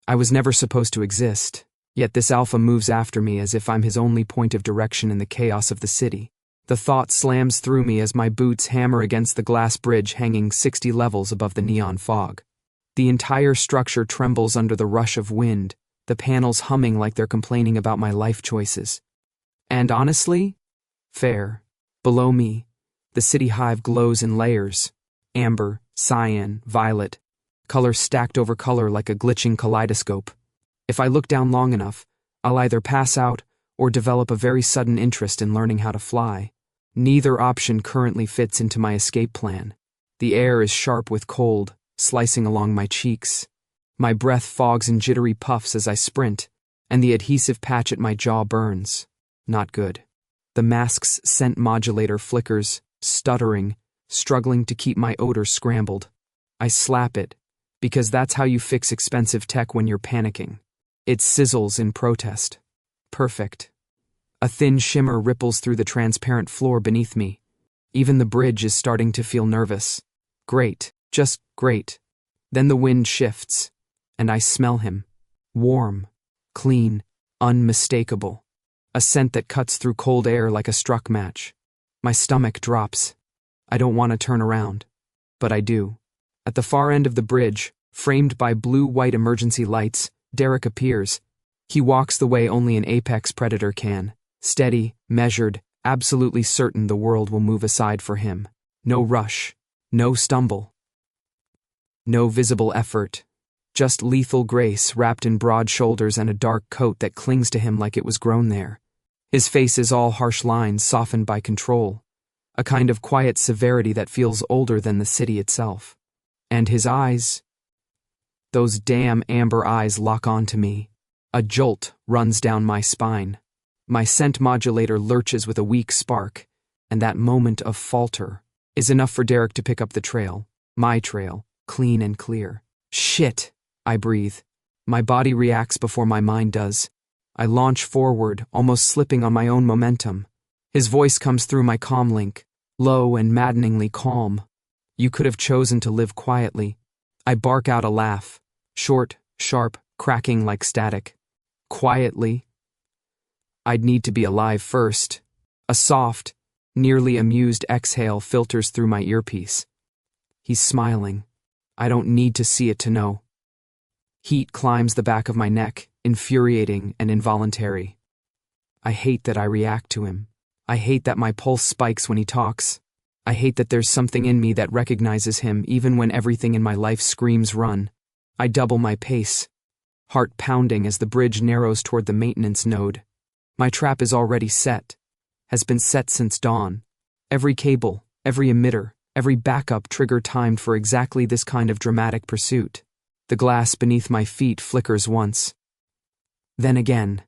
I was never supposed to exist, yet this alpha moves after me as if I'm his only point of direction in the chaos of the city. The thought slams through me as my boots hammer against the glass bridge hanging 60 levels above the neon fog. The entire structure trembles under the rush of wind, the panels humming like they're complaining about my life choices. And honestly, fair. Below me, the city hive glows in layers: amber, cyan, violet, color stacked over color like a glitching kaleidoscope. If I look down long enough, I'll either pass out or develop a very sudden interest in learning how to fly. Neither option currently fits into my escape plan. The air is sharp with cold, slicing along my cheeks. My breath fogs in jittery puffs as I sprint, and the adhesive patch at my jaw burns. Not good. The mask's scent modulator flickers, stuttering, struggling to keep my odor scrambled. I slap it, because that's how you fix expensive tech when you're panicking. It sizzles in protest. Perfect. A thin shimmer ripples through the transparent floor beneath me. Even the bridge is starting to feel nervous. Great, just great. Then the wind shifts, and I smell him. Warm, clean, unmistakable. A scent that cuts through cold air like a struck match. My stomach drops. I don't want to turn around, but I do. At the far end of the bridge, framed by blue-white emergency lights, Derek appears. He walks the way only an apex predator can. Steady, measured, absolutely certain the world will move aside for him. No rush. No stumble. No visible effort. Just lethal grace wrapped in broad shoulders and a dark coat that clings to him like it was grown there. His face is all harsh lines softened by control. A kind of quiet severity that feels older than the city itself. And his eyes... those damn amber eyes lock onto me. A jolt runs down my spine. My scent modulator lurches with a weak spark, and that moment of falter is enough for Derek to pick up the trail. My trail, clean and clear. Shit, I breathe. My body reacts before my mind does. I launch forward, almost slipping on my own momentum. His voice comes through my comm link, low and maddeningly calm. You could have chosen to live quietly. I bark out a laugh, short, sharp, cracking like static. Quietly? I'd need to be alive first. A soft, nearly amused exhale filters through my earpiece. He's smiling. I don't need to see it to know. Heat climbs the back of my neck, infuriating and involuntary. I hate that I react to him. I hate that my pulse spikes when he talks. I hate that there's something in me that recognizes him even when everything in my life screams run. I double my pace, heart pounding as the bridge narrows toward the maintenance node. My trap is already set, has been set since dawn. Every cable, every emitter, every backup trigger timed for exactly this kind of dramatic pursuit. The glass beneath my feet flickers once. Then again.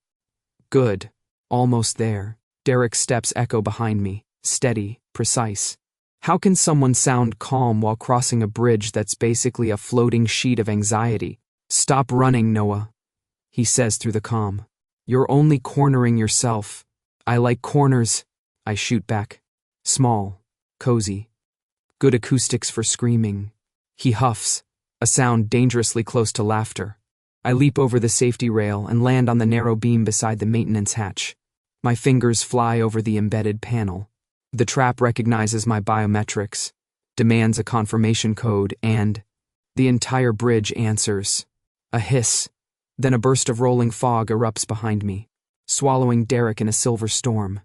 Good. Almost there. Derek's steps echo behind me, steady, precise. How can someone sound calm while crossing a bridge that's basically a floating sheet of anxiety? Stop running, Noah, he says through the comm. You're only cornering yourself. I like corners, I shoot back. Small, cozy. Good acoustics for screaming. He huffs, a sound dangerously close to laughter. I leap over the safety rail and land on the narrow beam beside the maintenance hatch. My fingers fly over the embedded panel. The trap recognizes my biometrics, demands a confirmation code, and the entire bridge answers. A hiss, then a burst of rolling fog erupts behind me, swallowing Derek in a silver storm.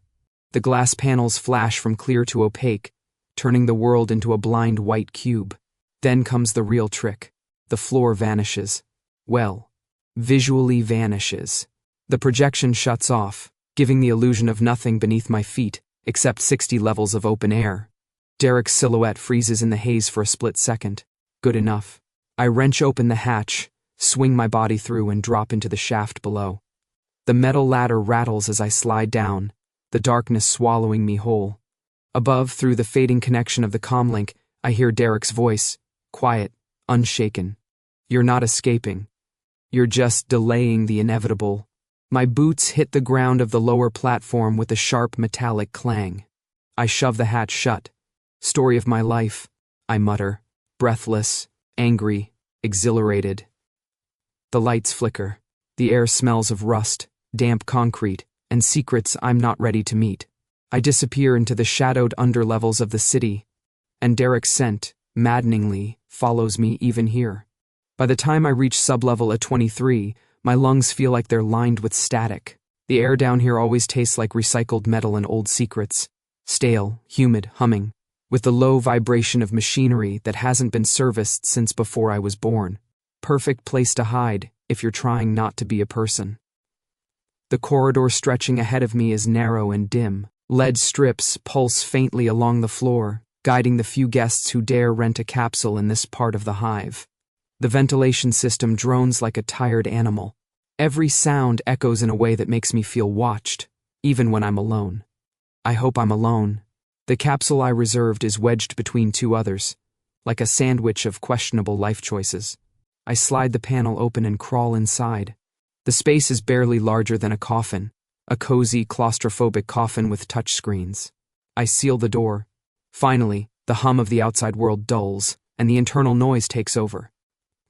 The glass panels flash from clear to opaque, turning the world into a blind white cube. Then comes the real trick. The floor vanishes. Well, visually vanishes. The projection shuts off, giving the illusion of nothing beneath my feet, except 60 levels of open air. Derek's silhouette freezes in the haze for a split second. Good enough. I wrench open the hatch, swing my body through, and drop into the shaft below. The metal ladder rattles as I slide down, the darkness swallowing me whole. Above, through the fading connection of the comlink, I hear Derek's voice, quiet, unshaken. You're not escaping. You're just delaying the inevitable. My boots hit the ground of the lower platform with a sharp metallic clang. I shove the hatch shut. Story of my life, I mutter, breathless, angry, exhilarated. The lights flicker. The air smells of rust, damp concrete, and secrets I'm not ready to meet. I disappear into the shadowed underlevels of the city, and Derek's scent, maddeningly, follows me even here. By the time I reach sublevel at 23, my lungs feel like they're lined with static. The air down here always tastes like recycled metal and old secrets. Stale, humid, humming, with the low vibration of machinery that hasn't been serviced since before I was born. Perfect place to hide if you're trying not to be a person. The corridor stretching ahead of me is narrow and dim. Lead strips pulse faintly along the floor, guiding the few guests who dare rent a capsule in this part of the hive. The ventilation system drones like a tired animal. Every sound echoes in a way that makes me feel watched, even when I'm alone. I hope I'm alone. The capsule I reserved is wedged between two others, like a sandwich of questionable life choices. I slide the panel open and crawl inside. The space is barely larger than a coffin, a cozy, claustrophobic coffin with touchscreens. I seal the door. Finally, the hum of the outside world dulls, and the internal noise takes over.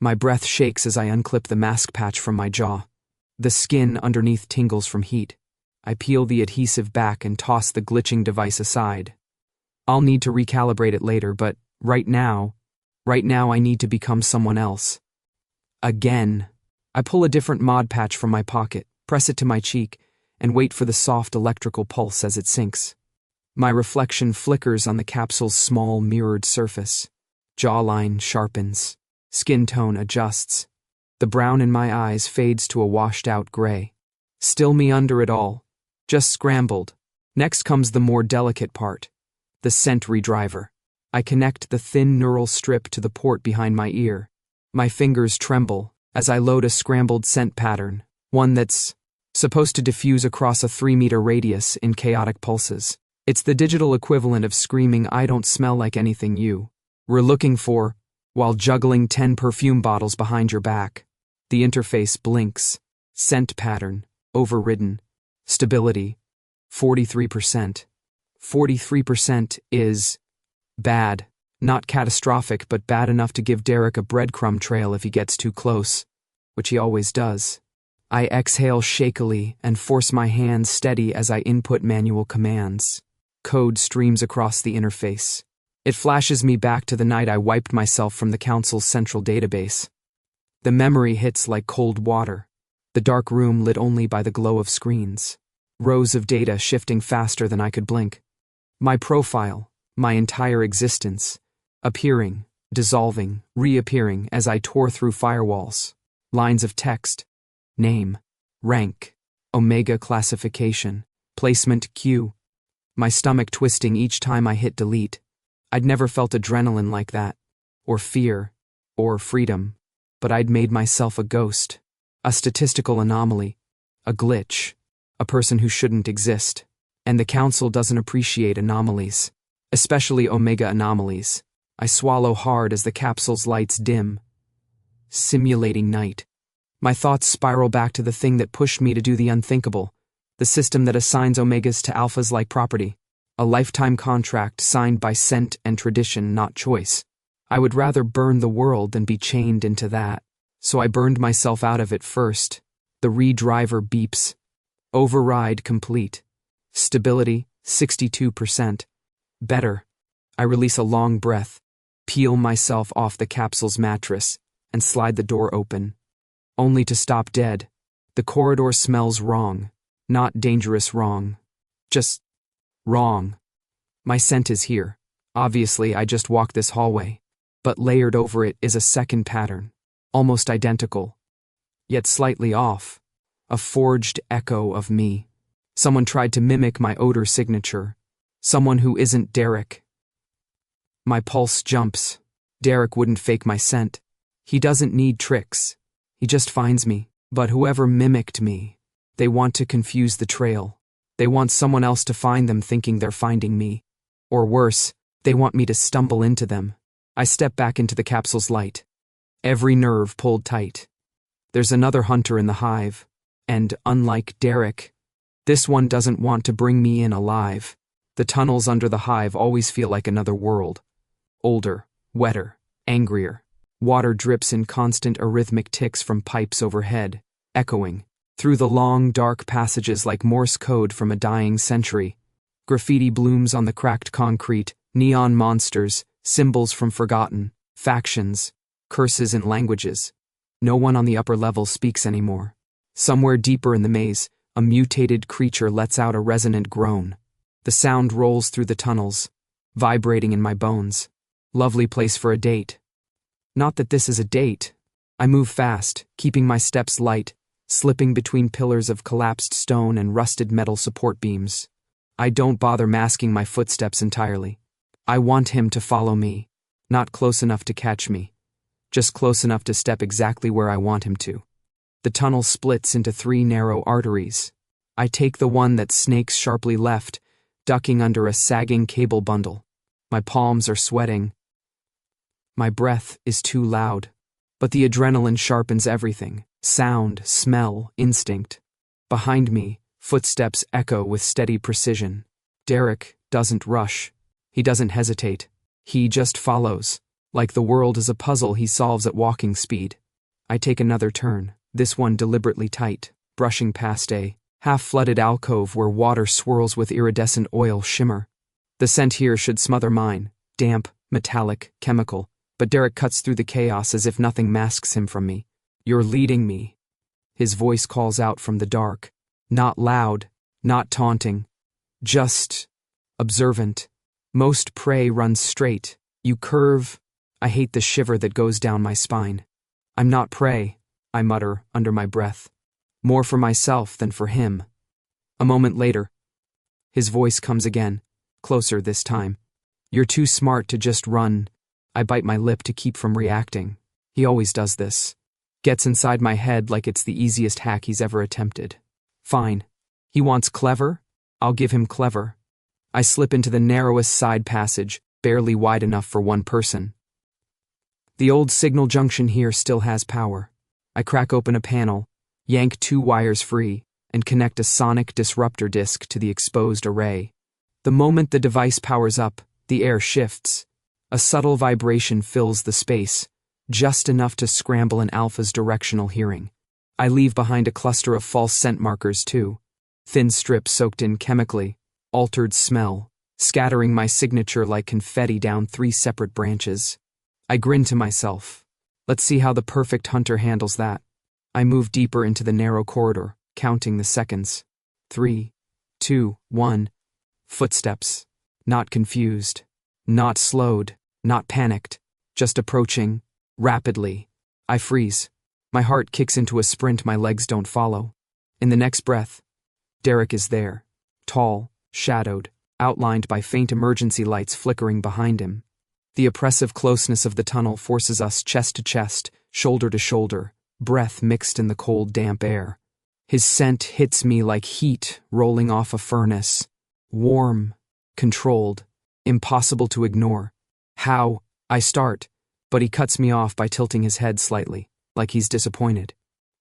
My breath shakes as I unclip the mask patch from my jaw. The skin underneath tingles from heat. I peel the adhesive back and toss the glitching device aside. I'll need to recalibrate it later, but right now I need to become someone else. Again. I pull a different mod patch from my pocket, press it to my cheek, and wait for the soft electrical pulse as it sinks. My reflection flickers on the capsule's small mirrored surface. Jawline sharpens. Skin tone adjusts. The brown in my eyes fades to a washed-out gray. Still me under it all. Just scrambled. Next comes the more delicate part. The scent redriver. I connect the thin neural strip to the port behind my ear. My fingers tremble as I load a scrambled scent pattern, one that's supposed to diffuse across a 3-meter radius in chaotic pulses. It's the digital equivalent of screaming, "I don't smell like anything you were looking for," while juggling 10 perfume bottles behind your back. The interface blinks. Scent pattern, overridden. Stability, 43%. 43% is bad. Not catastrophic, but bad enough to give Derek a breadcrumb trail if he gets too close, which he always does. I exhale shakily and force my hands steady as I input manual commands. Code streams across the interface. It flashes me back to the night I wiped myself from the council's central database. The memory hits like cold water. The dark room lit only by the glow of screens. Rows of data shifting faster than I could blink. My profile, my entire existence, appearing, dissolving, reappearing as I tore through firewalls. Lines of text. Name. Rank. Omega classification. Placement Q. My stomach twisting each time I hit delete. I'd never felt adrenaline like that. Or fear. Or freedom. But I'd made myself a ghost. A statistical anomaly. A glitch. A person who shouldn't exist. And the council doesn't appreciate anomalies. Especially Omega anomalies. I swallow hard as the capsule's lights dim. Simulating night. My thoughts spiral back to the thing that pushed me to do the unthinkable. The system that assigns Omegas to Alphas like property. A lifetime contract signed by scent and tradition, not choice. I would rather burn the world than be chained into that. So I burned myself out of it first. The redriver beeps. Override complete. Stability, 62%. Better. I release a long breath, peel myself off the capsule's mattress, and slide the door open. Only to stop dead. The corridor smells wrong. Not dangerous wrong. Just wrong. My scent is here. Obviously, I just walked this hallway. But layered over it is a second pattern. Almost identical. Yet slightly off. A forged echo of me. Someone tried to mimic my odor signature. Someone who isn't Derek. My pulse jumps. Derek wouldn't fake my scent. He doesn't need tricks. He just finds me. But whoever mimicked me, they want to confuse the trail. They want someone else to find them thinking they're finding me. Or worse, they want me to stumble into them. I step back into the capsule's light. Every nerve pulled tight. There's another hunter in the hive. And unlike Derek, this one doesn't want to bring me in alive. The tunnels under the hive always feel like another world. Older, wetter, angrier. Water drips in constant arrhythmic ticks from pipes overhead, echoing through the long, dark passages like Morse code from a dying century. Graffiti blooms on the cracked concrete, neon monsters, symbols from forgotten, factions, curses and languages. No one on the upper level speaks anymore. Somewhere deeper in the maze, a mutated creature lets out a resonant groan. The sound rolls through the tunnels, vibrating in my bones. Lovely place for a date. Not that this is a date. I move fast, keeping my steps light, slipping between pillars of collapsed stone and rusted metal support beams. I don't bother masking my footsteps entirely. I want him to follow me, not close enough to catch me, just close enough to step exactly where I want him to. The tunnel splits into 3 narrow arteries. I take the one that snakes sharply left, ducking under a sagging cable bundle. My palms are sweating. My breath is too loud, but the adrenaline sharpens everything. Sound, smell, instinct. Behind me, footsteps echo with steady precision. Derek doesn't rush. He doesn't hesitate. He just follows, like the world is a puzzle he solves at walking speed. I take another turn, this one deliberately tight, brushing past a half-flooded alcove where water swirls with iridescent oil shimmer. The scent here should smother mine, damp, metallic, chemical, but Derek cuts through the chaos as if nothing masks him from me. You're leading me. His voice calls out from the dark. Not loud, not taunting, just observant. Most prey runs straight. You curve. I hate the shiver that goes down my spine. I'm not prey, I mutter under my breath. More for myself than for him. A moment later, his voice comes again, closer this time. You're too smart to just run. I bite my lip to keep from reacting. He always does this. Gets inside my head like it's the easiest hack he's ever attempted. Fine. He wants clever? I'll give him clever. I slip into the narrowest side passage, barely wide enough for one person. The old signal junction here still has power. I crack open a panel, yank 2 wires free, and connect a sonic disruptor disc to the exposed array. The moment the device powers up, the air shifts. A subtle vibration fills the space, just enough to scramble an alpha's directional hearing. I leave behind a cluster of false scent markers too. Thin strips soaked in chemically, altered smell, scattering my signature like confetti down 3 separate branches. I grin to myself. Let's see how the perfect hunter handles that. I move deeper into the narrow corridor, counting the seconds. 3, 2, 1. Footsteps. Not confused. Not slowed. Not panicked. Just approaching. Rapidly. I freeze. My heart kicks into a sprint my legs don't follow. In the next breath, Derek is there. Tall, shadowed, outlined by faint emergency lights flickering behind him. The oppressive closeness of the tunnel forces us chest to chest, shoulder to shoulder, breath mixed in the cold, damp air. His scent hits me like heat rolling off a furnace. Warm, controlled, impossible to ignore. How? I start, but he cuts me off by tilting his head slightly, like he's disappointed.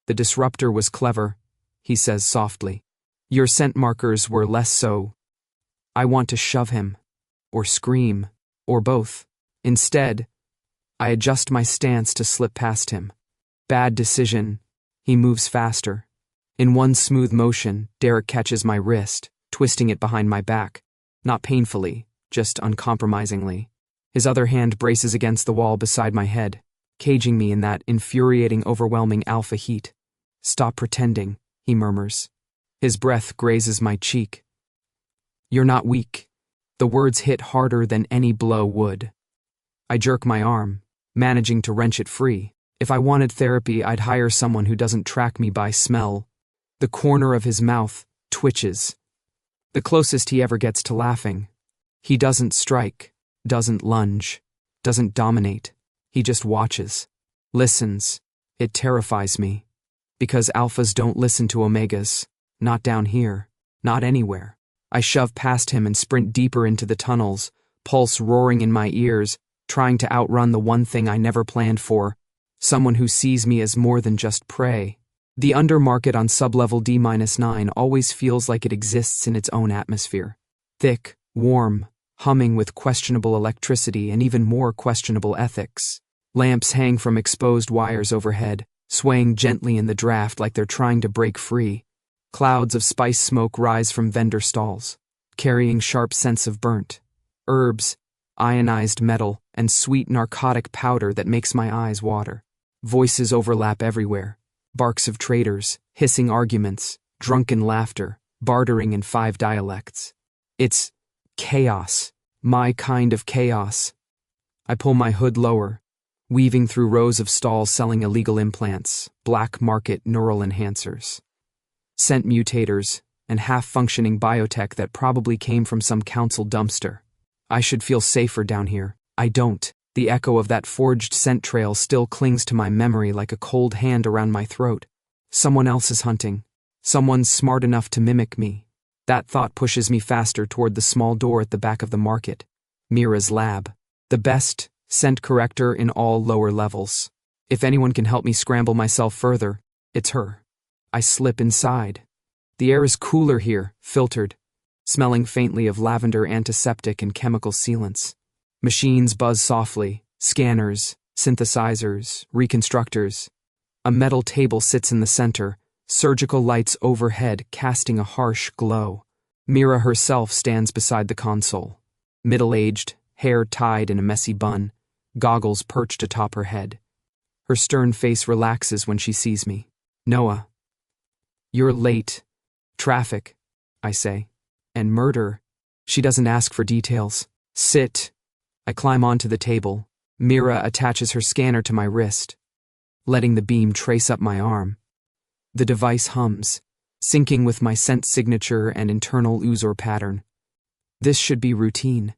The disruptor was clever, he says softly. Your scent markers were less so. I want to shove him, or scream, or both. Instead, I adjust my stance to slip past him. Bad decision. He moves faster. In one smooth motion, Derek catches my wrist, twisting it behind my back. Not painfully, just uncompromisingly. His other hand braces against the wall beside my head, caging me in that infuriating, overwhelming alpha heat. Stop pretending, he murmurs. His breath grazes my cheek. You're not weak. The words hit harder than any blow would. I jerk my arm, managing to wrench it free. If I wanted therapy, I'd hire someone who doesn't track me by smell. The corner of his mouth twitches. The closest he ever gets to laughing. He doesn't strike, doesn't lunge, doesn't dominate. He just watches. Listens. It terrifies me. Because alphas don't listen to omegas. Not down here. Not anywhere. I shove past him and sprint deeper into the tunnels, pulse roaring in my ears, trying to outrun the one thing I never planned for. Someone who sees me as more than just prey. The undermarket on sublevel D-9 always feels like it exists in its own atmosphere. Thick, warm, humming with questionable electricity and even more questionable ethics. Lamps hang from exposed wires overhead, swaying gently in the draft like they're trying to break free. Clouds of spice smoke rise from vendor stalls, carrying sharp scents of burnt herbs, ionized metal, and sweet narcotic powder that makes my eyes water. Voices overlap everywhere. Barks of traders, hissing arguments, drunken laughter, bartering in 5 dialects. It's chaos. My kind of chaos. I pull my hood lower, weaving through rows of stalls selling illegal implants, black market neural enhancers, scent mutators, and half-functioning biotech that probably came from some council dumpster. I should feel safer down here. I don't. The echo of that forged scent trail still clings to my memory like a cold hand around my throat. Someone else is hunting. Someone smart enough to mimic me. That thought pushes me faster toward the small door at the back of the market. Mira's lab. The best scent corrector in all lower levels. If anyone can help me scramble myself further, it's her. I slip inside. The air is cooler here, filtered, smelling faintly of lavender antiseptic and chemical sealants. Machines buzz softly, scanners, synthesizers, reconstructors. A metal table sits in the center, surgical lights overhead casting a harsh glow. Mira herself stands beside the console. Middle-aged, hair tied in a messy bun, goggles perched atop her head. Her stern face relaxes when she sees me. Noah. You're late. Traffic, I say. And murder. She doesn't ask for details. Sit. I climb onto the table. Mira attaches her scanner to my wrist, letting the beam trace up my arm. The device hums, syncing with my scent signature and internal Uzor pattern. This should be routine.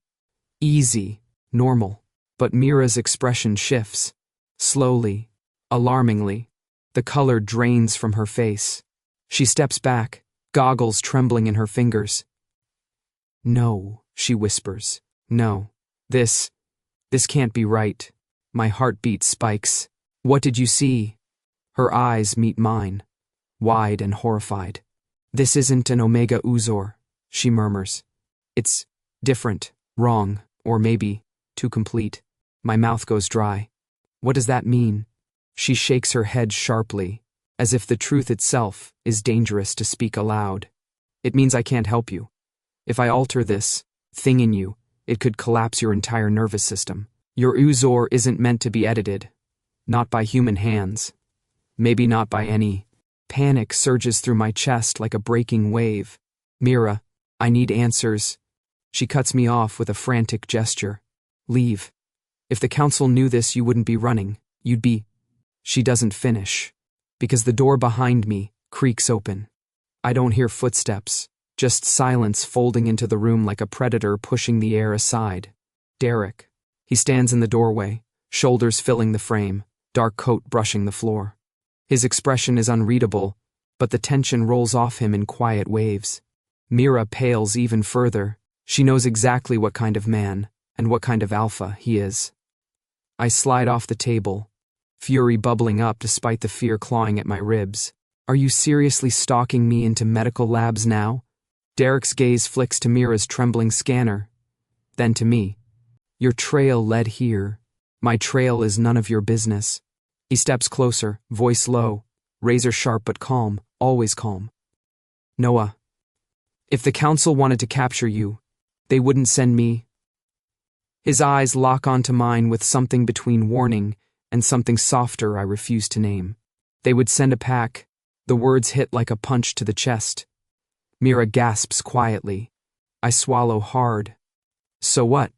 Easy, normal. But Mira's expression shifts. Slowly, alarmingly. The color drains from her face. She steps back, goggles trembling in her fingers. No, she whispers. No. This can't be right. My heartbeat spikes. What did you see? Her eyes meet mine, wide and horrified. This isn't an Omega Uzor, she murmurs. It's different, wrong, or maybe too complete. My mouth goes dry. What does that mean? She shakes her head sharply, as if the truth itself is dangerous to speak aloud. It means I can't help you. If I alter this thing in you, it could collapse your entire nervous system. Your Uzor isn't meant to be edited. Not by human hands. Maybe not by any. Panic surges through my chest like a breaking wave. Mira, I need answers. She cuts me off with a frantic gesture. Leave. If the council knew this, you wouldn't be running. You'd be... She doesn't finish, because the door behind me creaks open. I don't hear footsteps, just silence folding into the room like a predator pushing the air aside. Derek. He stands in the doorway, shoulders filling the frame, dark coat brushing the floor. His expression is unreadable, but the tension rolls off him in quiet waves. Mira pales even further. She knows exactly what kind of man, and what kind of alpha he is. I slide off the table, fury bubbling up despite the fear clawing at my ribs. Are you seriously stalking me into medical labs now? Derek's gaze flicks to Mira's trembling scanner, then to me. Your trail led here. My trail is none of your business. He steps closer, voice low, razor sharp but calm, always calm. Noah, if the council wanted to capture you, they wouldn't send me. His eyes lock onto mine with something between warning and something softer I refuse to name. They would send a pack. The words hit like a punch to the chest. Mira gasps quietly. I swallow hard. So what?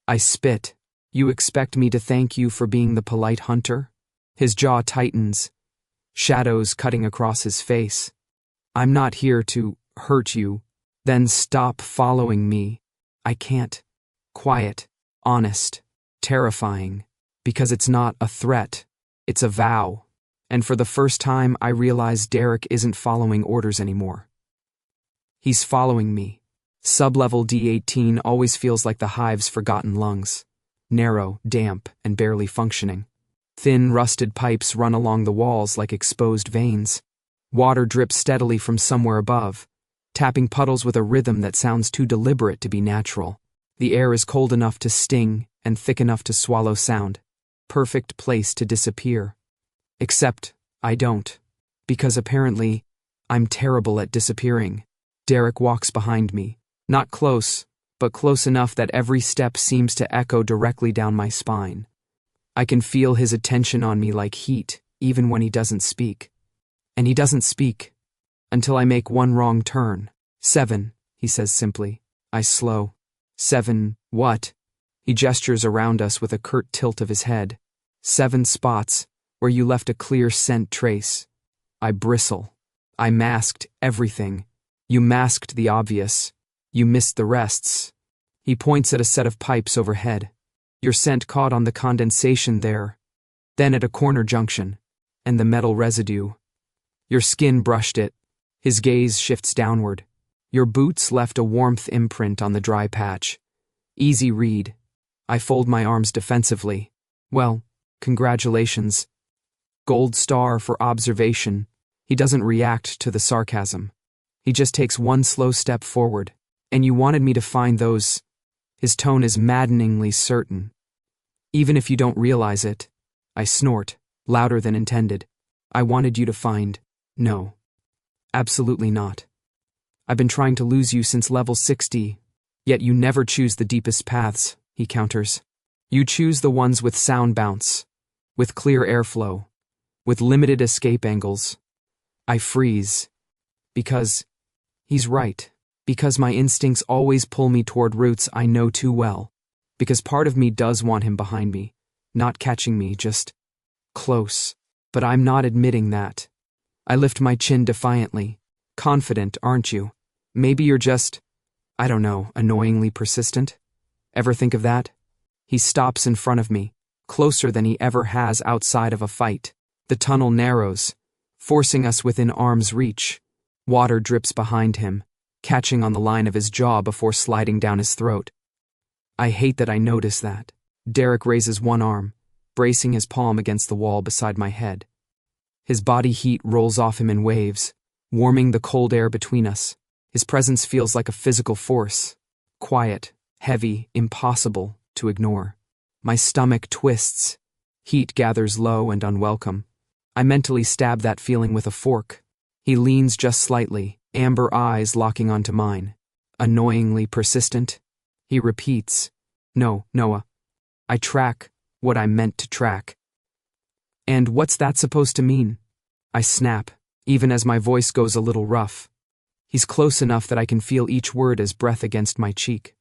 I spit. You expect me to thank you for being the polite hunter? His jaw tightens, shadows cutting across his face. I'm not here to hurt you. Then stop following me. I can't. Quiet, honest, terrifying. Because it's not a threat. It's a vow. And for the first time, I realize Derek isn't following orders anymore. He's following me. Sublevel D18 always feels like the hive's forgotten lungs. Narrow, damp, and barely functioning. Thin, rusted pipes run along the walls like exposed veins. Water drips steadily from somewhere above, tapping puddles with a rhythm that sounds too deliberate to be natural. The air is cold enough to sting and thick enough to swallow sound. perfect place to disappear. Except, I don't. Because apparently, I'm terrible at disappearing. Derek walks behind me. Not close, but close enough that every step seems to echo directly down my spine. I can feel his attention on me like heat, even when he doesn't speak. And he doesn't speak until I make one wrong turn. 7, he says simply. I slow. 7, what? He gestures around us with a curt tilt of his head. 7 spots, where you left a clear scent trace. I bristle. I masked everything. You masked the obvious. You missed the rests. He points at a set of pipes overhead. Your scent caught on the condensation there, then at a corner junction, and the metal residue. Your skin brushed it. His gaze shifts downward. Your boots left a warmth imprint on the dry patch. Easy read. I fold my arms defensively. Well, congratulations. Gold star for observation. He doesn't react to the sarcasm. He just takes one slow step forward. And you wanted me to find those. His tone is maddeningly certain. Even if you don't realize it. I snort, louder than intended. I wanted you to find. No. Absolutely not. I've been trying to lose you since level 60, yet you never choose the deepest paths, he counters. You choose the ones with sound bounce, with clear airflow, with limited escape angles. I freeze. Because he's right. Because my instincts always pull me toward routes I know too well. Because part of me does want him behind me, not catching me, just close. But I'm not admitting that. I lift my chin defiantly. Confident, aren't you? Maybe you're just, I don't know, annoyingly persistent? Ever think of that? He stops in front of me, closer than he ever has outside of a fight. The tunnel narrows, forcing us within arm's reach. Water drips behind him, catching on the line of his jaw before sliding down his throat. I hate that I notice that. Derek raises one arm, bracing his palm against the wall beside my head. His body heat rolls off him in waves, warming the cold air between us. His presence feels like a physical force. Quiet, heavy, impossible to ignore. My stomach twists. Heat gathers low and unwelcome. I mentally stab that feeling with a fork. He leans just slightly, amber eyes locking onto mine. Annoyingly persistent? He repeats. No, Noah. I track what I meant to track. And what's that supposed to mean? I snap, even as my voice goes a little rough. He's close enough that I can feel each word as breath against my cheek.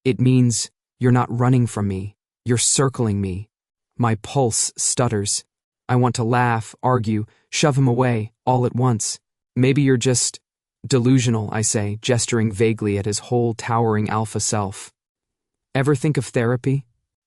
It means you're not running from me. You're circling me. My pulse stutters. I want to laugh, argue, shove him away, all at once. Maybe you're just delusional, I say, gesturing vaguely at his whole towering alpha self. Ever think of therapy?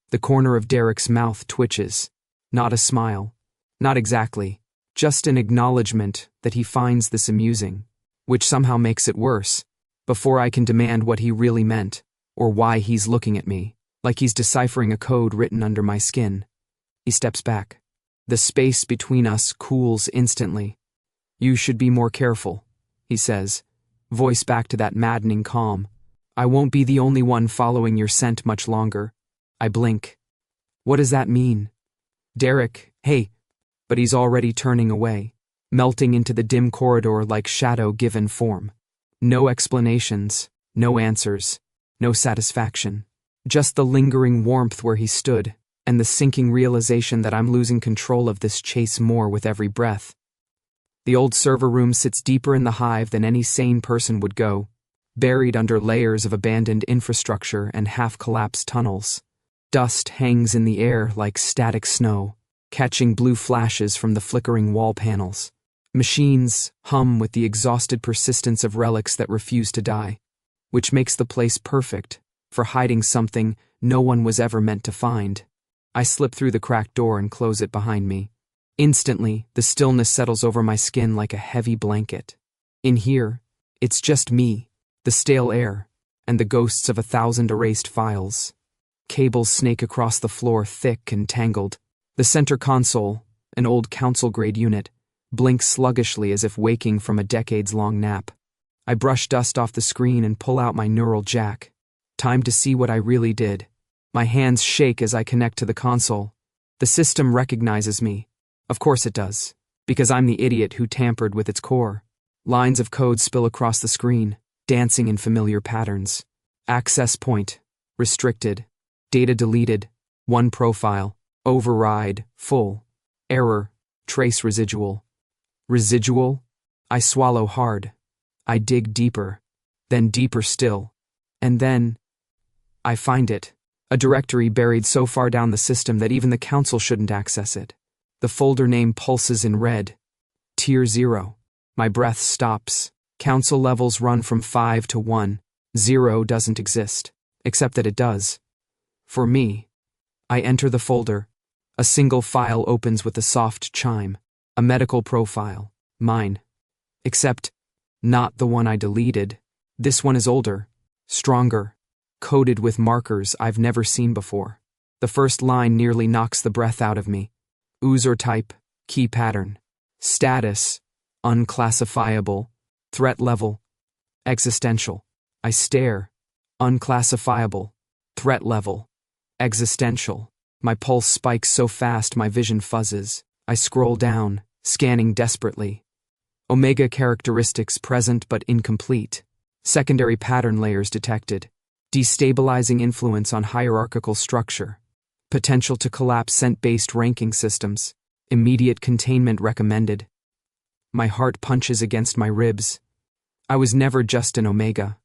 The corner of Derek's mouth twitches. Not a smile. Not exactly. Just an acknowledgement that he finds this amusing, which somehow makes it worse, before I can demand what he really meant, or why he's looking at me, like he's deciphering a code written under my skin. He steps back. The space between us cools instantly. You should be more careful, he says, voice back to that maddening calm. I won't be the only one following your scent much longer. I blink. What does that mean? Derek, hey, but he's already turning away, melting into the dim corridor like shadow given form. No explanations, no answers, no satisfaction. Just the lingering warmth where he stood, and the sinking realization that I'm losing control of this chase more with every breath. The old server room sits deeper in the hive than any sane person would go, buried under layers of abandoned infrastructure and half-collapsed tunnels. Dust hangs in the air like static snow, catching blue flashes from the flickering wall panels. Machines hum with the exhausted persistence of relics that refuse to die, which makes the place perfect for hiding something no one was ever meant to find. I slip through the cracked door and close it behind me. Instantly, the stillness settles over my skin like a heavy blanket. In here, it's just me, the stale air, and the ghosts of 1,000 erased files. Cables snake across the floor, thick and tangled. The center console, an old council-grade unit, blinks sluggishly as if waking from a decades-long nap. I brush dust off the screen and pull out my neural jack. Time to see what I really did. My hands shake as I connect to the console. The system recognizes me. Of course it does. Because I'm the idiot who tampered with its core. Lines of code spill across the screen, dancing in familiar patterns. Access point. Restricted. Data deleted. One profile. Override. Full. Error. Trace residual. Residual? I swallow hard. I dig deeper. Then deeper still. And then I find it. A directory buried so far down the system that even the council shouldn't access it. The folder name pulses in red. Tier 0. My breath stops. Council levels run from 5 to 1. 0 doesn't exist. Except that it does. For me. I enter the folder. A single file opens with a soft chime. A medical profile. Mine. Except, not the one I deleted. This one is older. Stronger. Coded with markers I've never seen before. The first line nearly knocks the breath out of me. User type. Key pattern. Status. Unclassifiable. Threat level. Existential. I stare. Unclassifiable. Threat level. Existential. My pulse spikes so fast my vision fuzzes. I scroll down, scanning desperately. Omega characteristics present but incomplete. Secondary pattern layers detected. Destabilizing influence on hierarchical structure. Potential to collapse scent-based ranking systems. Immediate containment recommended. My heart punches against my ribs. I was never just an Omega.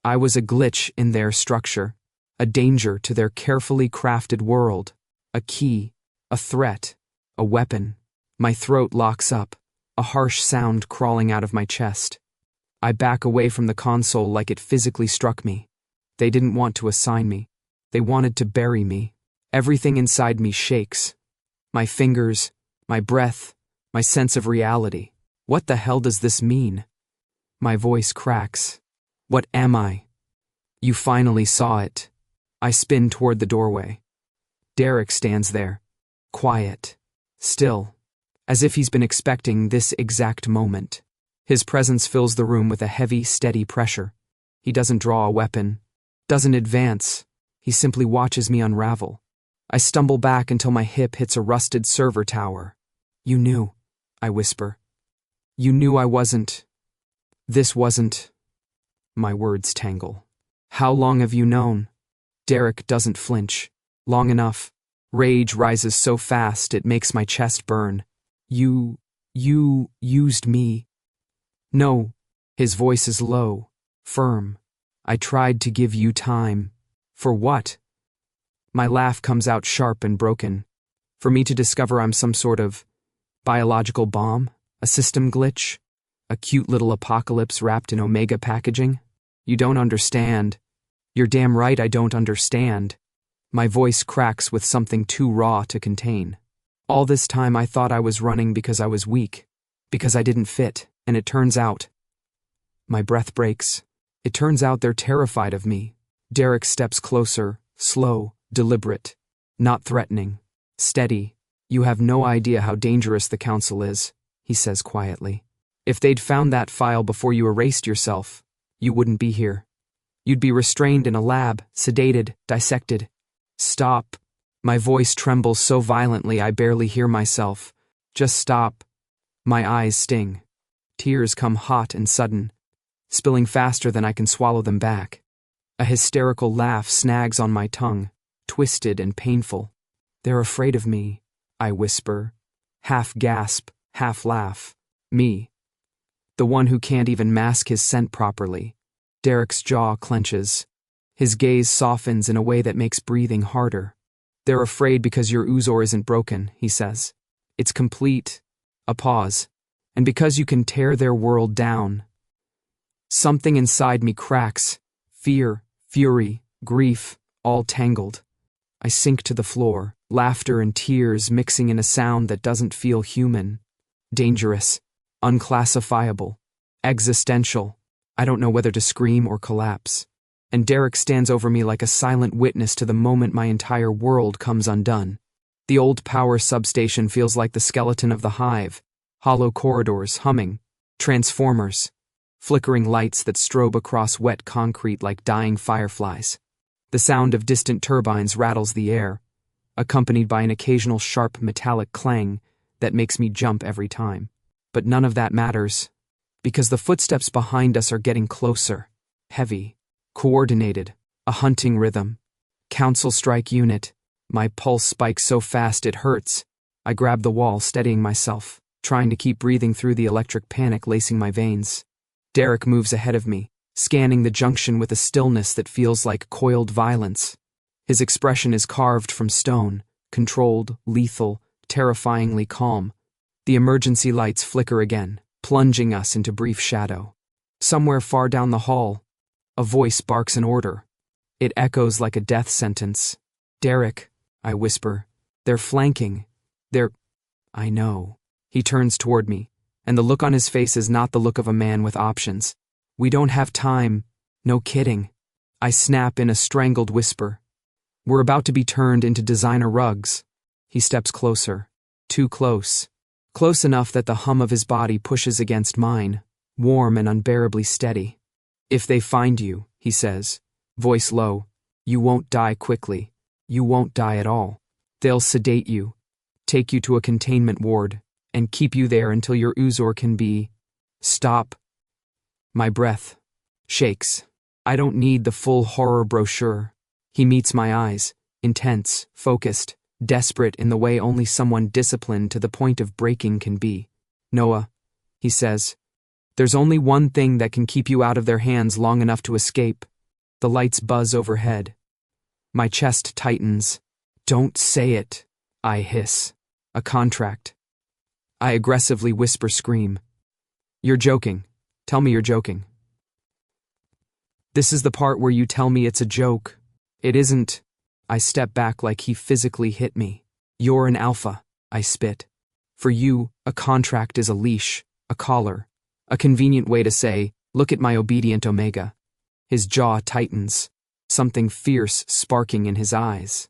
I was a glitch in their structure. A danger to their carefully crafted world. A key. A threat. A weapon. My throat locks up. A harsh sound crawling out of my chest. I back away from the console like it physically struck me. They didn't want to assign me. They wanted to bury me. Everything inside me shakes. My fingers, my breath, my sense of reality. What the hell does this mean? My voice cracks. What am I? You finally saw it. I spin toward the doorway. Derek stands there. Quiet. Still. As if he's been expecting this exact moment. His presence fills the room with a heavy, steady pressure. He doesn't draw a weapon. Doesn't advance. He simply watches me unravel. I stumble back until my hip hits a rusted server tower. You knew, I whisper. You knew I wasn't. This wasn't. My words tangle. How long have you known? Derek doesn't flinch. Long enough. Rage rises so fast it makes my chest burn. You used me. No. His voice is low, firm. I tried to give you time. For what? My laugh comes out sharp and broken. For me to discover I'm some sort of biological bomb? A system glitch? A cute little apocalypse wrapped in Omega packaging? You don't understand. You're damn right I don't understand. My voice cracks with something too raw to contain. All this time I thought I was running because I was weak, because I didn't fit, and it turns out. My breath breaks. It turns out they're terrified of me. Derek steps closer, slow, deliberate, not threatening, steady. You have no idea how dangerous the council is, he says quietly. If they'd found that file before you erased yourself, you wouldn't be here. You'd be restrained in a lab, sedated, dissected. Stop. My voice trembles so violently I barely hear myself. Just stop. My eyes sting. Tears come hot and sudden, spilling faster than I can swallow them back. A hysterical laugh snags on my tongue, twisted and painful. They're afraid of me, I whisper. Half gasp, half laugh. Me. The one who can't even mask his scent properly. Derek's jaw clenches. His gaze softens in a way that makes breathing harder. They're afraid because your Uzor isn't broken, he says. It's complete. A pause. And because you can tear their world down. Something inside me cracks. Fear, fury, grief, all tangled. I sink to the floor, laughter and tears mixing in a sound that doesn't feel human. Dangerous. Unclassifiable. Existential. I don't know whether to scream or collapse. And Derek stands over me like a silent witness to the moment my entire world comes undone. The old power substation feels like the skeleton of the hive. Hollow corridors humming. Transformers. Flickering lights that strobe across wet concrete like dying fireflies. The sound of distant turbines rattles the air. accompanied by an occasional sharp metallic clang that makes me jump every time. But none of that matters, because the footsteps behind us are getting closer, heavy, coordinated, a hunting rhythm. Council strike unit. My pulse spikes so fast it hurts. I grab the wall, steadying myself, trying to keep breathing through the electric panic lacing my veins. Derek moves ahead of me, scanning the junction with a stillness that feels like coiled violence. His expression is carved from stone, controlled, lethal, terrifyingly calm. The emergency lights flicker again, plunging us into brief shadow. Somewhere far down the hall, a voice barks an order. It echoes like a death sentence. "Derek," I whisper. "They're flanking. I know." He turns toward me, and the look on his face is not the look of a man with options. "We don't have time. No kidding." I snap in a strangled whisper. "We're about to be turned into designer rugs." He steps closer. Too close. Close enough that the hum of his body pushes against mine, warm and unbearably steady. "If they find you," he says, voice low, "you won't die quickly. You won't die at all. They'll sedate you, take you to a containment ward, and keep you there until your Uzor can be..." "Stop." My breath shakes. I don't need the full horror brochure. He meets my eyes, intense, focused, desperate in the way only someone disciplined to the point of breaking can be. "Noah," he says, "there's only one thing that can keep you out of their hands long enough to escape." The lights buzz overhead. My chest tightens. "Don't say it," I hiss. "A contract." I aggressively whisper scream. "You're joking. Tell me you're joking." "This is the part where you tell me it's a joke." "It isn't." I step back like he physically hit me. "You're an alpha," I spit. "For you, a contract is a leash, a collar, a convenient way to say, 'Look at my obedient omega.'" His jaw tightens, something fierce sparking in his eyes.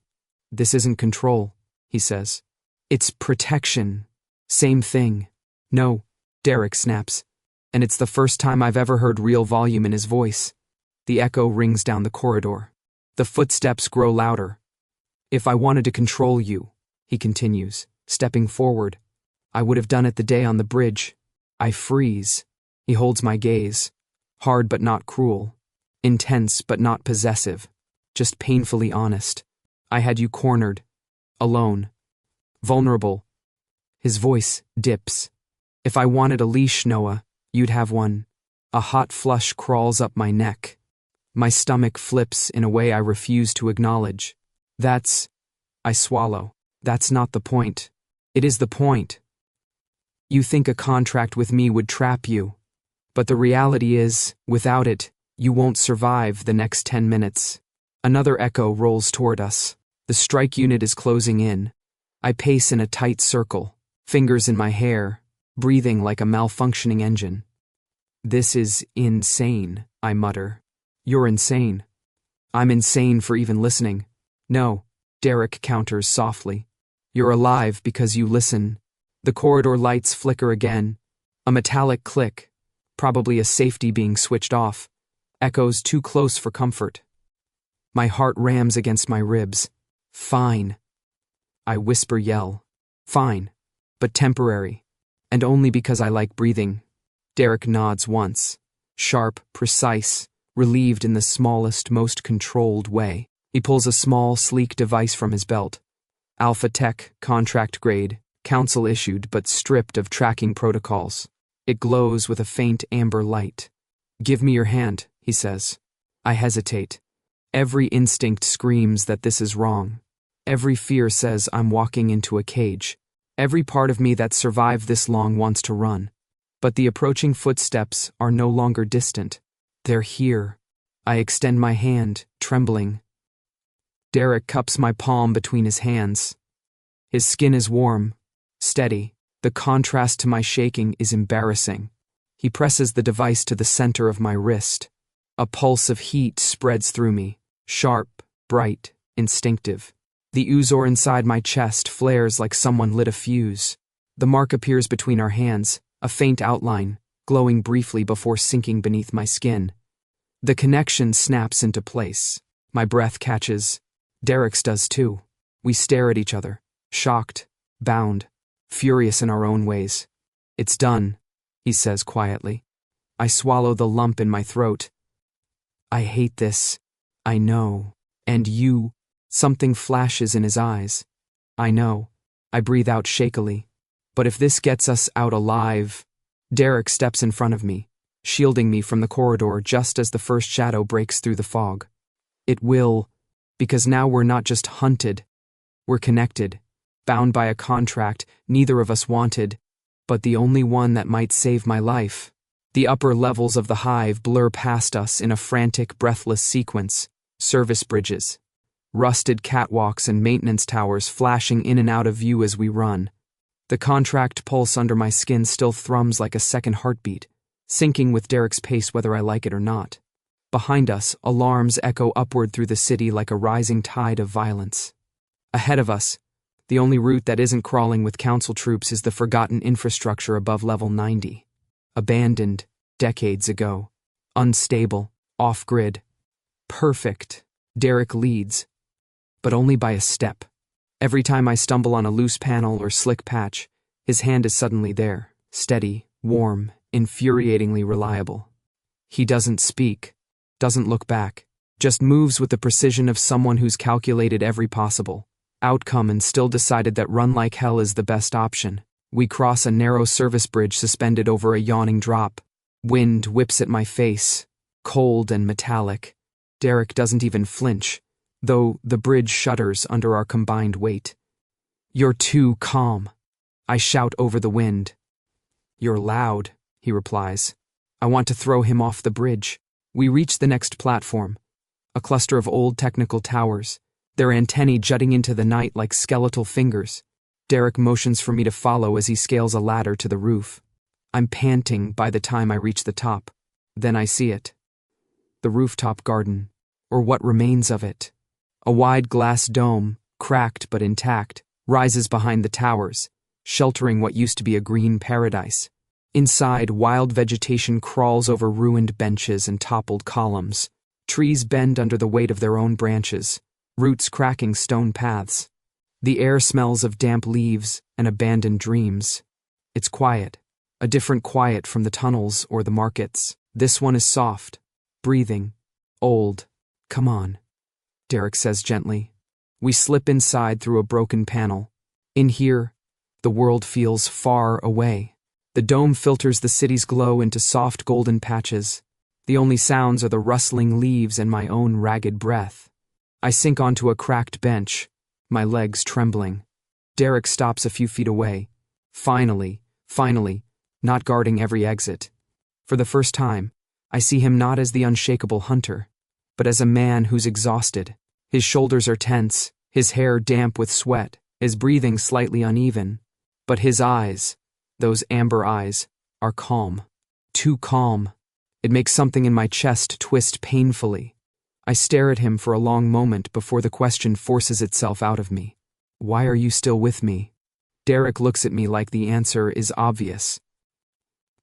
"This isn't control," he says. "It's protection. Same thing." "No," Derek snaps, and it's the first time I've ever heard real volume in his voice. The echo rings down the corridor. The footsteps grow louder. "If I wanted to control you," he continues, stepping forward, "I would have done it the day on the bridge." I freeze. He holds my gaze. Hard but not cruel. Intense but not possessive. Just painfully honest. "I had you cornered. Alone. Vulnerable." His voice dips. "If I wanted a leash, Noah, you'd have one." A hot flush crawls up my neck. My stomach flips in a way I refuse to acknowledge. I swallow. "That's not the point." "It is the point. You think a contract with me would trap you. But the reality is, without it, you won't survive the next 10 minutes. Another echo rolls toward us. The strike unit is closing in. I pace in a tight circle, fingers in my hair, breathing like a malfunctioning engine. "This is insane," I mutter. "You're insane." "I'm insane for even listening." "No," Derek counters softly. "You're alive because you listen." The corridor lights flicker again. A metallic click, probably a safety being switched off, echoes too close for comfort. My heart rams against my ribs. "Fine." I whisper yell. "Fine, but temporary, and only because I like breathing." Derek nods once, sharp, precise, relieved in the smallest, most controlled way. He pulls a small, sleek device from his belt. Alpha Tech, contract grade, council issued but stripped of tracking protocols. It glows with a faint amber light. "Give me your hand," he says. I hesitate. Every instinct screams that this is wrong. Every fear says I'm walking into a cage. Every part of me that survived this long wants to run. But the approaching footsteps are no longer distant. They're here. I extend my hand, trembling. Derek cups my palm between his hands. His skin is warm, steady. The contrast to my shaking is embarrassing. He presses the device to the center of my wrist. A pulse of heat spreads through me, sharp, bright, instinctive. The Uzor inside my chest flares like someone lit a fuse. The mark appears between our hands, a faint outline, glowing briefly before sinking beneath my skin. The connection snaps into place. My breath catches. Derek's does too. We stare at each other, shocked, bound, furious in our own ways. "It's done," he says quietly. I swallow the lump in my throat. "I hate this. I know. And you." Something flashes in his eyes. "I know." I breathe out shakily. "But if this gets us out alive..." Derek steps in front of me, shielding me from the corridor just as the first shadow breaks through the fog. "It will, because now we're not just hunted. We're connected, bound by a contract neither of us wanted, but the only one that might save my life." The upper levels of the hive blur past us in a frantic, breathless sequence. Service bridges, rusted catwalks and maintenance towers flashing in and out of view as we run. The contract pulse under my skin still thrums like a second heartbeat, syncing with Derek's pace whether I like it or not. Behind us, alarms echo upward through the city like a rising tide of violence. Ahead of us, the only route that isn't crawling with council troops is the forgotten infrastructure above level 90. Abandoned, decades ago. Unstable, off-grid. Perfect. Derek leads, but only by a step. Every time I stumble on a loose panel or slick patch, his hand is suddenly there, steady, warm, infuriatingly reliable. He doesn't speak, doesn't look back, just moves with the precision of someone who's calculated every possible outcome and still decided that run like hell is the best option. We cross a narrow service bridge suspended over a yawning drop. Wind whips at my face, cold and metallic. Derek doesn't even flinch, though the bridge shudders under our combined weight. "You're too calm," I shout over the wind. "You're loud," he replies. I want to throw him off the bridge. We reach the next platform, a cluster of old technical towers, their antennae jutting into the night like skeletal fingers. Derek motions for me to follow as he scales a ladder to the roof. I'm panting by the time I reach the top. Then I see it. The rooftop garden, or what remains of it. A wide glass dome, cracked but intact, rises behind the towers, sheltering what used to be a green paradise. Inside, wild vegetation crawls over ruined benches and toppled columns. Trees bend under the weight of their own branches, roots cracking stone paths. The air smells of damp leaves and abandoned dreams. It's quiet, a different quiet from the tunnels or the markets. This one is soft, breathing, old. "Come on," Derek says gently. We slip inside through a broken panel. In here, the world feels far away. The dome filters the city's glow into soft golden patches. The only sounds are the rustling leaves and my own ragged breath. I sink onto a cracked bench, my legs trembling. Derek stops a few feet away. Finally, not guarding every exit. For the first time, I see him not as the unshakable hunter, but as a man who's exhausted. His shoulders are tense, his hair damp with sweat, his breathing slightly uneven. But his eyes, those amber eyes, are calm. Too calm. It makes something in my chest twist painfully. I stare at him for a long moment before the question forces itself out of me. "Why are you still with me?" Derek looks at me like the answer is obvious.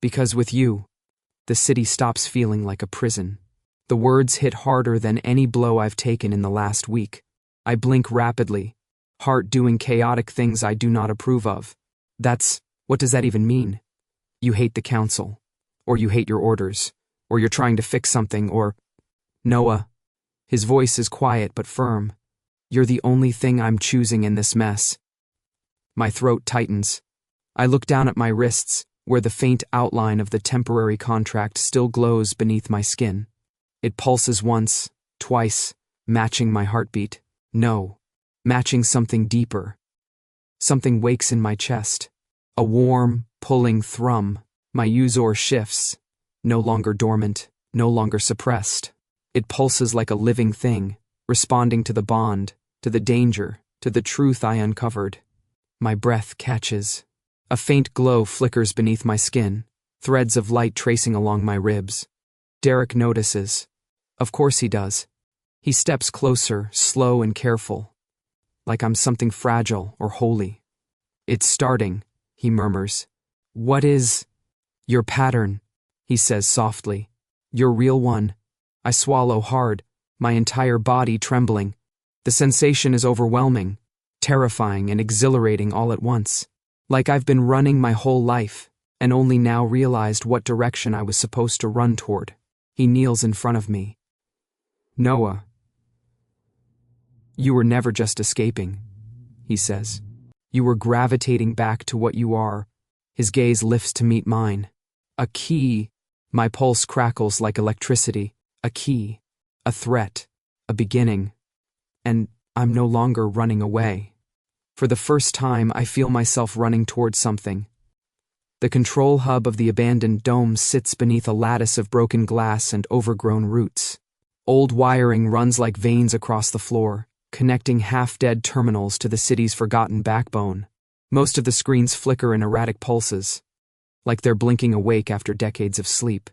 "Because with you, the city stops feeling like a prison." The words hit harder than any blow I've taken in the last week. I blink rapidly, heart doing chaotic things I do not approve of. What does that even mean? You hate the council, or you hate your orders, or you're trying to fix something, or... Noah. His voice is quiet but firm. You're the only thing I'm choosing in this mess. My throat tightens. I look down at my wrists, where the faint outline of the temporary contract still glows beneath my skin. It pulses once, twice, matching my heartbeat. No, matching something deeper. Something wakes in my chest. A warm, pulling thrum. My Uzor shifts. No longer dormant, no longer suppressed. It pulses like a living thing, responding to the bond, to the danger, to the truth I uncovered. My breath catches. A faint glow flickers beneath my skin, threads of light tracing along my ribs. Derek notices. Of course he does. He steps closer, slow and careful, like I'm something fragile or holy. "It's starting," he murmurs. "What is..." "Your pattern," he says softly. "Your real one." I swallow hard, my entire body trembling. The sensation is overwhelming. terrifying and exhilarating all at once. Like I've been running my whole life, and only now realized what direction I was supposed to run toward. He kneels in front of me. Noah, you were never just escaping, he says. You were gravitating back to what you are. His gaze lifts to meet mine. A key. My pulse crackles like electricity. A key. A threat. A beginning. And I'm no longer running away. For the first time, I feel myself running towards something. The control hub of the abandoned dome sits beneath a lattice of broken glass and overgrown roots. Old wiring runs like veins across the floor, connecting half-dead terminals to the city's forgotten backbone. Most of the screens flicker in erratic pulses, like they're blinking awake after decades of sleep.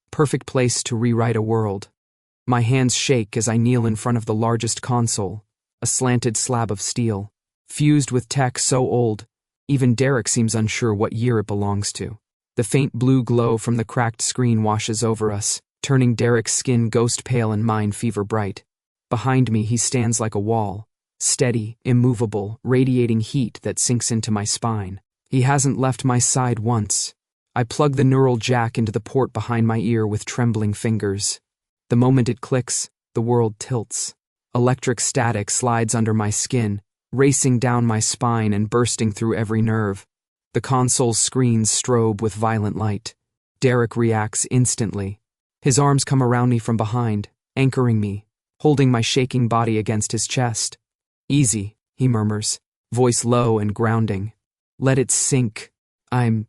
Perfect place to rewrite a world. My hands shake as I kneel in front of the largest console, a slanted slab of steel, fused with tech so old, even Derek seems unsure what year it belongs to. The faint blue glow from the cracked screen washes over us, turning Derek's skin ghost pale and mine fever bright. Behind me, he stands like a wall, steady, immovable, radiating heat that sinks into my spine. He hasn't left my side once. I plug the neural jack into the port behind my ear with trembling fingers. The moment it clicks, the world tilts. Electric static slides under my skin, racing down my spine and bursting through every nerve. The console's screens strobe with violent light. Derek reacts instantly. His arms come around me from behind, anchoring me, holding my shaking body against his chest. Easy, he murmurs, voice low and grounding. Let it sink. I'm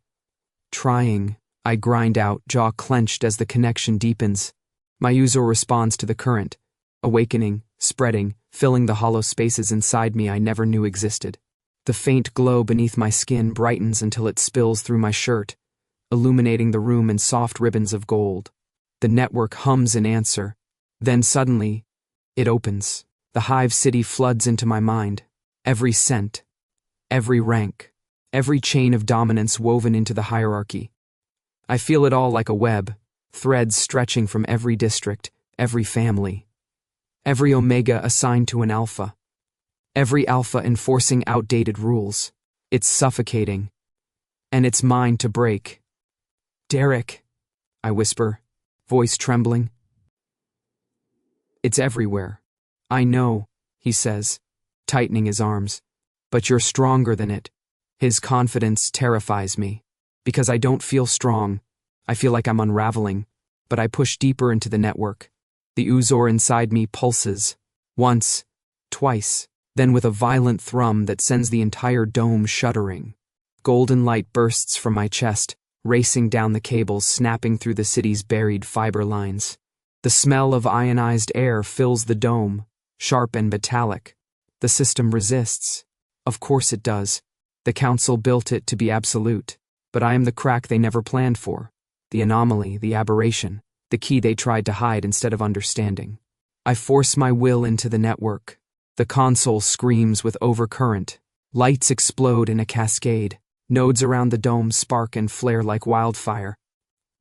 trying, I grind out, jaw clenched as the connection deepens. My user responds to the current, awakening, spreading, filling the hollow spaces inside me I never knew existed. The faint glow beneath my skin brightens until it spills through my shirt, illuminating the room in soft ribbons of gold. The network hums in answer. Then suddenly, it opens. The hive-city floods into my mind. Every scent, every rank, every chain of dominance woven into the hierarchy. I feel it all like a web, threads stretching from every district, every family. Every omega assigned to an alpha. Every alpha enforcing outdated rules. It's suffocating. And it's mine to break. Derek, I whisper, voice trembling. It's everywhere. I know, he says, tightening his arms. But you're stronger than it. His confidence terrifies me. Because I don't feel strong. I feel like I'm unraveling. But I push deeper into the network. The Uzor inside me pulses. Once, twice, then with a violent thrum that sends the entire dome shuddering. Golden light bursts from my chest, racing down the cables, snapping through the city's buried fiber lines. The smell of ionized air fills the dome, sharp and metallic. The system resists. Of course it does. The council built it to be absolute. But I am the crack they never planned for. The anomaly, the aberration. The key they tried to hide instead of understanding. I force my will into the network. The console screams with overcurrent. Lights explode in a cascade. Nodes around the dome spark and flare like wildfire.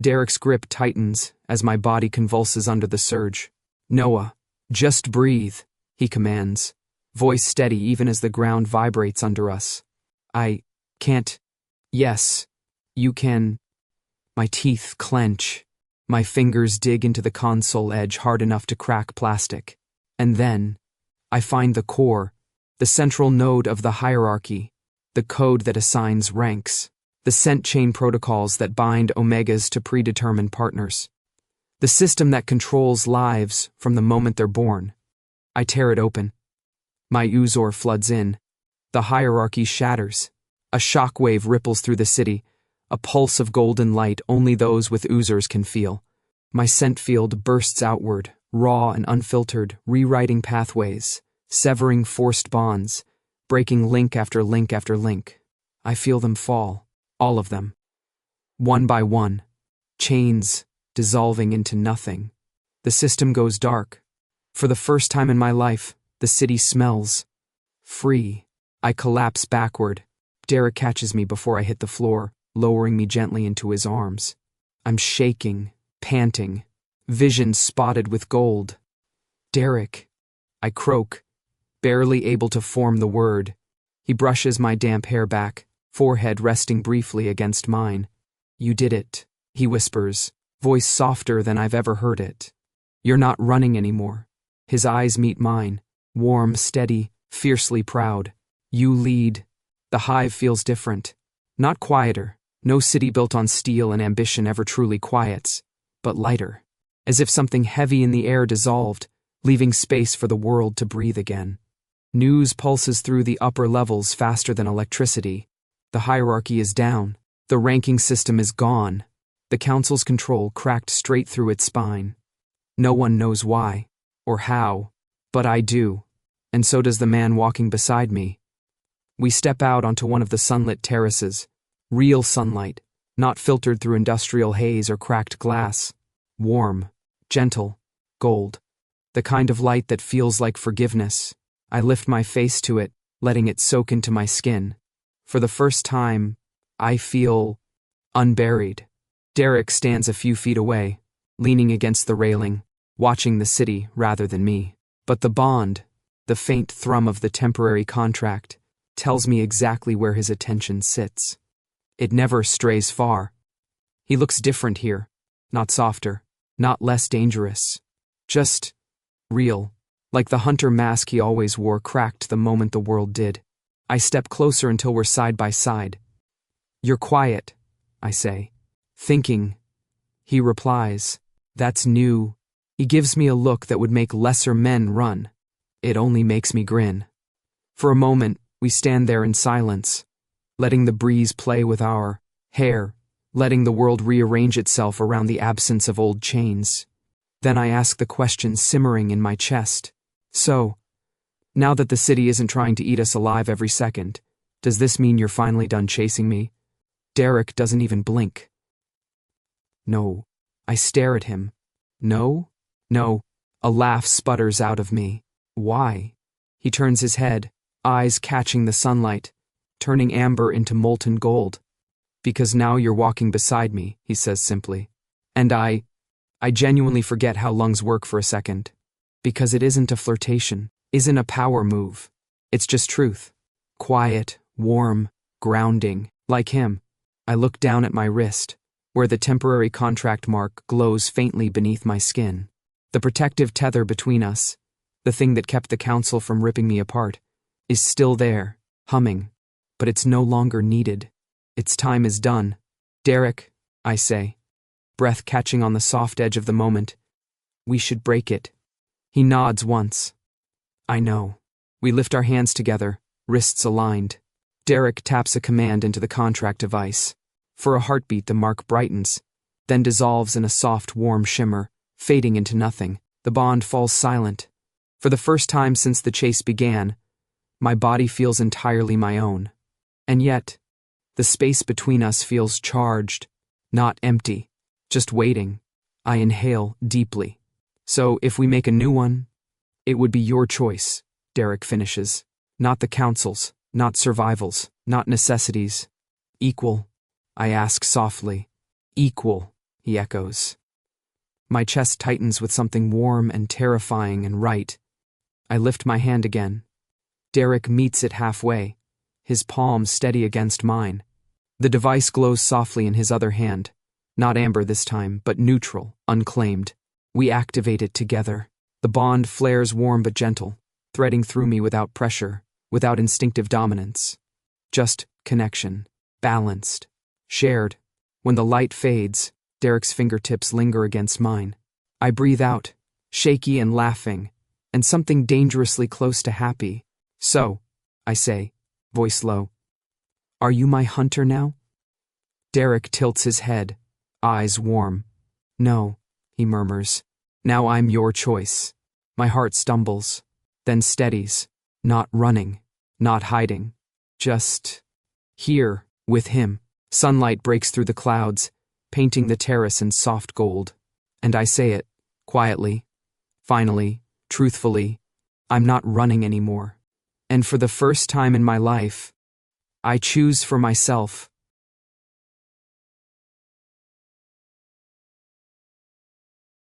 Derek's grip tightens as my body convulses under the surge. Noah, just breathe, he commands, voice steady even as the ground vibrates under us. I can't. Yes, you can. My teeth clench. My fingers dig into the console edge hard enough to crack plastic. And then, I find the core, the central node of the hierarchy, the code that assigns ranks, the scent chain protocols that bind omegas to predetermined partners, the system that controls lives from the moment they're born. I tear it open. My Uzor floods in. The hierarchy shatters. A shockwave ripples through the city, a pulse of golden light only those with Uzors can feel. My scent field bursts outward, raw and unfiltered, rewriting pathways, severing forced bonds, breaking link after link after link. I feel them fall, all of them. One by one, chains dissolving into nothing. The system goes dark. For the first time in my life, the city smells free. I collapse backward. Derek catches me before I hit the floor, lowering me gently into his arms. I'm shaking, panting, vision spotted with gold. Derek, I croak, barely able to form the word. He brushes my damp hair back, forehead resting briefly against mine. You did it, he whispers, voice softer than I've ever heard it. You're not running anymore. His eyes meet mine, warm, steady, fiercely proud. You lead. The hive feels different. Not quieter. No city built on steel and ambition ever truly quiets, but lighter. As if something heavy in the air dissolved, leaving space for the world to breathe again. News pulses through the upper levels faster than electricity. The hierarchy is down. The ranking system is gone. The council's control cracked straight through its spine. No one knows why, or how, but I do, and so does the man walking beside me. We step out onto one of the sunlit terraces. Real sunlight, not filtered through industrial haze or cracked glass. Warm, gentle, gold. The kind of light that feels like forgiveness. I lift my face to it, letting it soak into my skin. For the first time, I feel unburied. Derek stands a few feet away, leaning against the railing, watching the city rather than me. But the bond, the faint thrum of the temporary contract, tells me exactly where his attention sits. It never strays far. He looks different here, not softer, not less dangerous. Just real. Like the hunter mask he always wore cracked the moment the world did. I step closer until we're side by side. You're quiet, I say. Thinking. He replies, that's new. He gives me a look that would make lesser men run. It only makes me grin. For a moment, we stand there in silence, letting the breeze play with our hair, letting the world rearrange itself around the absence of old chains. Then I ask the question simmering in my chest. So, now that the city isn't trying to eat us alive every second, does this mean you're finally done chasing me? Derek doesn't even blink. No. I stare at him. No? No. A laugh sputters out of me. Why? He turns his head, eyes catching the sunlight, turning amber into molten gold. Because now you're walking beside me, he says simply. And I genuinely forget how lungs work for a second. Because it isn't a flirtation, isn't a power move. It's just truth. Quiet, warm, grounding. Like him, I look down at my wrist, where the temporary contract mark glows faintly beneath my skin. The protective tether between us, the thing that kept the council from ripping me apart, is still there, humming. But it's no longer needed. Its time is done. Derek, I say, breath catching on the soft edge of the moment. We should break it. He nods once. I know. We lift our hands together, wrists aligned. Derek taps a command into the contract device. For a heartbeat the mark brightens, then dissolves in a soft, warm shimmer, fading into nothing. The bond falls silent. For the first time since the chase began, my body feels entirely my own. And yet, the space between us feels charged, not empty, just waiting. I inhale deeply. So if we make a new one, it would be your choice, Derek finishes. Not the council's, not survival's, not necessities. Equal, I ask softly. Equal, he echoes. My chest tightens with something warm and terrifying and right. I lift my hand again. Derek meets it halfway, his palm steady against mine. The device glows softly in his other hand, not amber this time, but neutral, unclaimed. We activate it together. The bond flares warm but gentle, threading through me without pressure, without instinctive dominance. Just connection, balanced, shared. When the light fades, Derek's fingertips linger against mine. I breathe out, shaky and laughing, and something dangerously close to happy. So, I say, voice low, are you my hunter now? Derek tilts his head, eyes warm. No, he murmurs. Now I'm your choice. My heart stumbles, then steadies, not running, not hiding, just here, with him. Sunlight breaks through the clouds, painting the terrace in soft gold. And I say it, quietly, finally, truthfully, I'm not running anymore. And for the first time in my life, I choose for myself.